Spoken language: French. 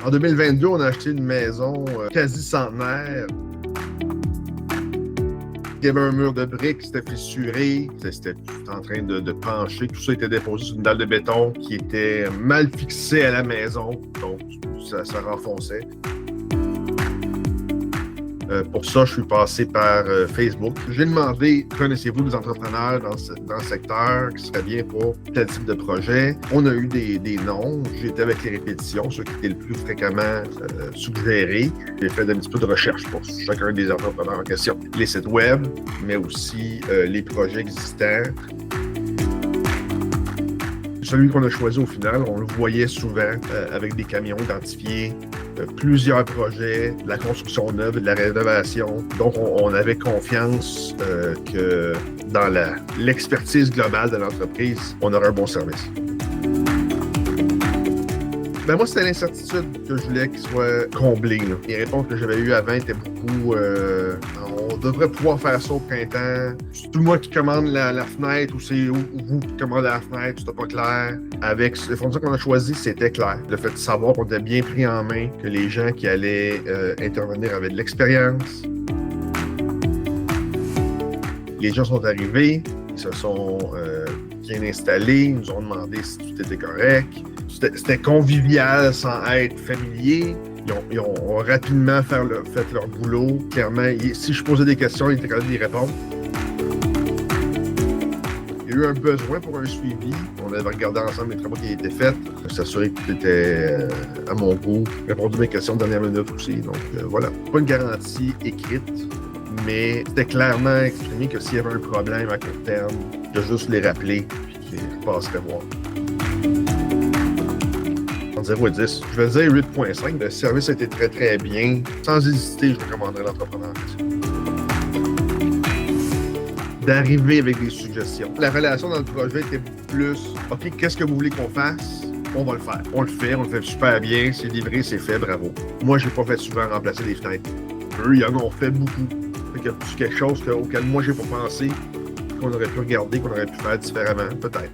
En 2022, on a acheté une maison quasi centenaire. Il y avait un mur de briques, c'était fissuré, c'était tout en train de pencher. Tout ça était déposé sur une dalle de béton qui était mal fixée à la maison, donc ça renfonçait. Pour ça, je suis passé par Facebook. J'ai demandé, connaissez-vous des entrepreneurs dans le secteur qui seraient bien pour tel type de projet? On a eu des noms. J'ai été avec les répétitions, ceux qui étaient le plus fréquemment suggérés. J'ai fait un petit peu de recherche pour chacun des entrepreneurs en question. Les sites web, mais aussi les projets existants. Celui qu'on a choisi au final, on le voyait souvent avec des camions identifiés, plusieurs projets, de la construction neuve, de la rénovation. Donc, on avait confiance que dans l'expertise globale de l'entreprise, on aurait un bon service. Ben moi, c'était l'incertitude que je voulais qu'il soit comblée. Là. Les réponses que j'avais eues avant étaient beaucoup on devrait pouvoir faire ça au printemps. C'est tout moi qui commande la fenêtre ou c'est vous qui commandez la fenêtre, c'était pas clair. Avec le fournisseur qu'on a choisi, c'était clair. Le fait de savoir qu'on était bien pris en main, que les gens qui allaient intervenir avaient de l'expérience. Les gens sont arrivés, ils se sont bien installés, ils nous ont demandé si tout était correct. C'était convivial sans être familier. Ils ont rapidement fait leur boulot. Clairement, si je posais des questions, ils étaient capables d'y répondre. Il y a eu un besoin pour un suivi. On avait regardé ensemble les travaux qui étaient faits, s'assurer que tout était à mon goût, répondu à mes questions de dernière minute aussi. Donc voilà. Pas une garantie écrite, mais c'était clairement exprimé que s'il y avait un problème à court terme, de juste les rappeler puis qu'ils passeraient voir. En 0 à 10, je vais dire 8.5. Le service a été très, très bien. Sans hésiter, je recommanderais l'entrepreneur. D'arriver avec des suggestions. La relation dans le projet était plus « OK, qu'est-ce que vous voulez qu'on fasse? On va le faire. » On le fait super bien. C'est livré, c'est fait, bravo. Moi, j'ai pas fait souvent remplacer les fenêtres. Eux, ils en ont fait beaucoup. Fait qu'il y a quelque chose auquel moi, j'ai pas pensé, qu'on aurait pu regarder, qu'on aurait pu faire différemment, peut-être.